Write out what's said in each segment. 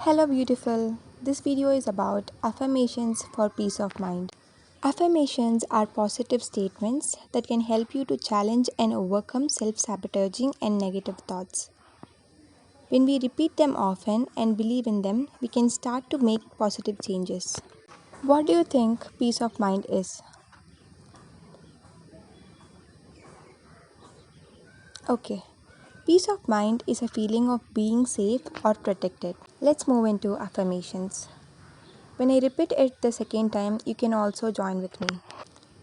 Hello, beautiful. This video is about affirmations for peace of mind. Affirmations are positive statements that can help you to challenge and overcome self sabotaging and negative thoughts. When we repeat them often and believe in them, we can start to make positive changes. What do you think peace of mind is? Okay. Peace of mind is a feeling of being safe or protected. Let's move into affirmations. When I repeat it the second time, you can also join with me.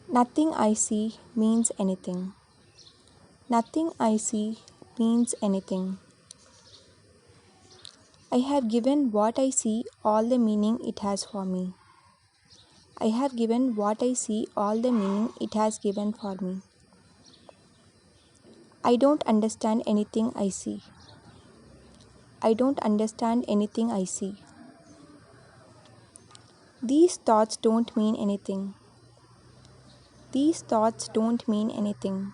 Nothing I see means anything. Nothing I see means anything. I have given what I see all the meaning it has for me. I have given what I see all the meaning it has given for me. I don't understand anything I see. I don't understand anything I see. These thoughts don't mean anything. These thoughts don't mean anything.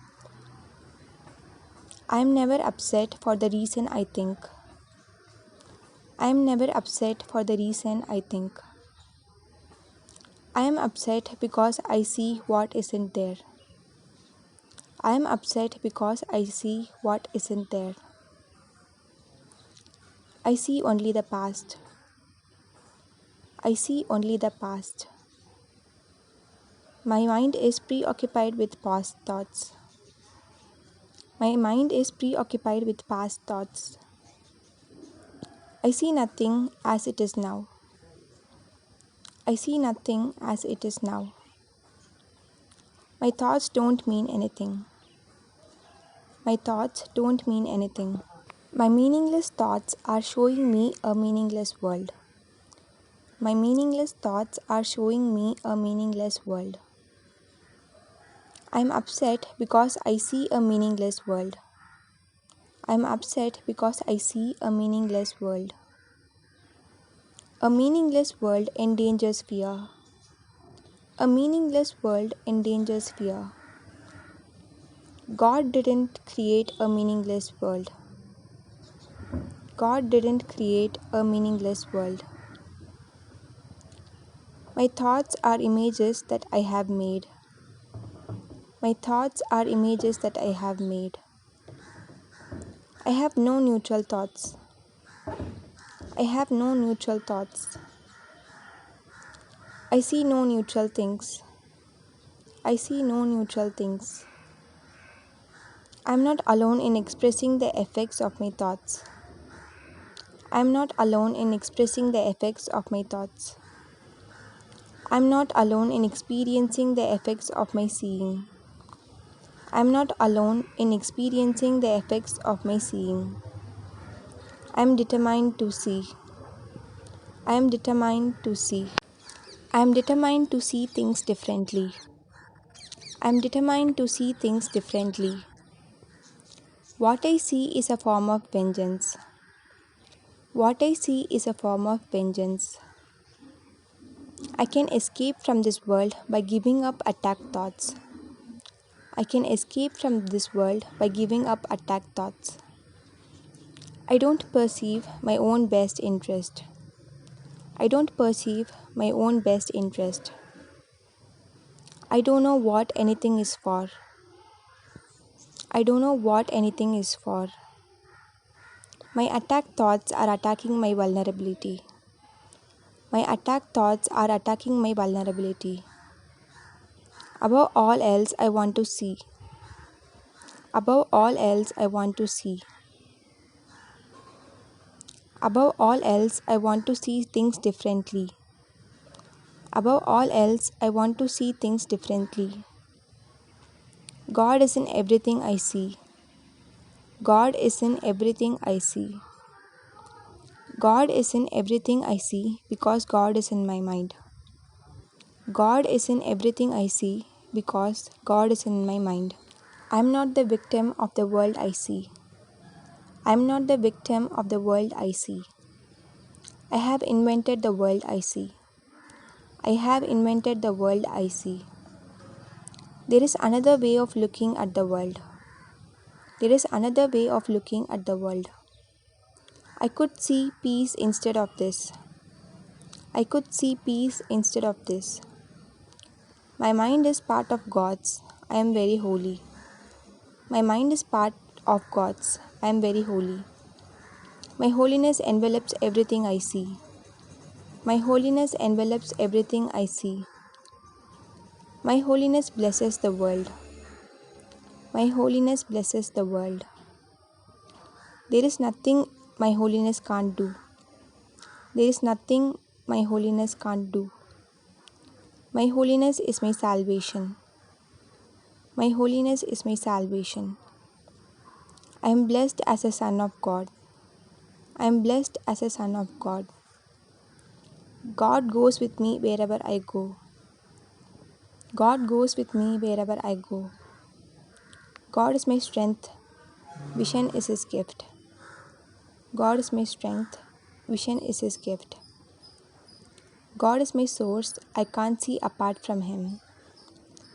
I am never upset for the reason I think. I am never upset for the reason I think. I am upset because I see what isn't there. I am upset because I see what isn't there. I see only the past. I see only the past. My mind is preoccupied with past thoughts. My mind is preoccupied with past thoughts. I see nothing as it is now. I see nothing as it is now. My thoughts don't mean anything. My thoughts don't mean anything. My meaningless thoughts are showing me a meaningless world. My meaningless thoughts are showing me a meaningless world. I am upset because I see a meaningless world. I am upset because I see a meaningless world. A meaningless world endangers fear. A meaningless world endangers fear. God didn't create a meaningless world. God didn't create a meaningless world. My thoughts are images that I have made. My thoughts are images that I have made. I have no neutral thoughts. I have no neutral thoughts. I see no neutral things. I see no neutral things. I am not alone in expressing the effects of my thoughts. I am not alone in expressing the effects of my thoughts. I am not alone in experiencing the effects of my seeing. I am not alone in experiencing the effects of my seeing. I am determined to see. I am determined to see. I am determined to see things differently. I am determined to see things differently. What I see is a form of vengeance. What I see is a form of vengeance. I can escape from this world by giving up attack thoughts. I can escape from this world by giving up attack thoughts. I don't perceive my own best interest. I don't perceive my own best interest. I don't know what anything is for. I don't know what anything is for. My attack thoughts are attacking my vulnerability. My attack thoughts are attacking my vulnerability. Above all else, I want to see. Above all else, I want to see. Above all else, I want to see things differently. Above all else, I want to see things differently. God is in everything I see. God is in everything I see. God is in everything I see because God is in my mind. God is in everything I see because God is in my mind. I am not the victim of the world I see. I am not the victim of the world I see. I have invented the world I see. I have invented the world I see. There is another way of looking at the world. There is another way of looking at the world. I could see peace instead of this. I could see peace instead of this. My mind is part of God's. I am very holy. My mind is part of God's. I am very holy. My holiness envelops everything I see. My holiness envelops everything I see. My holiness blesses the world. My holiness blesses the world. There is nothing my holiness can't do. There is nothing my holiness can't do. My holiness is my salvation. My holiness is my salvation. I am blessed as a son of God. I am blessed as a son of God. God goes with me wherever I go. God goes with me wherever I go. God is my strength. Vision is His gift. God is my strength. Vision is His gift. God is my source. I can't see apart from Him.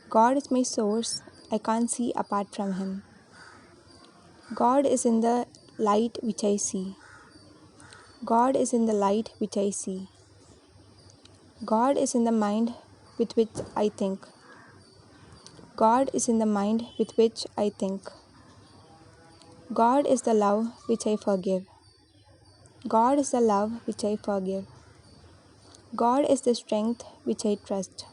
God is my source. I can't see apart from Him. God is in the light which I see. God is in the light which I see. God is in the mind with which I think. God is in the mind with which I think. God is the love which I forgive. God is the love which I forgive. God is the strength which I trust.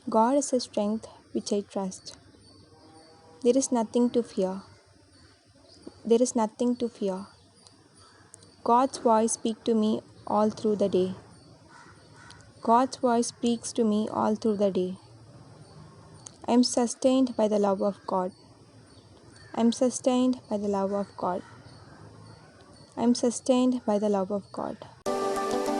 God is the strength which I trust. There is nothing to fear. There is nothing to fear. God's voice speaks to me all through the day. God's voice speaks to me all through the day. I am sustained by the love of God. I am sustained by the love of God. I am sustained by the love of God.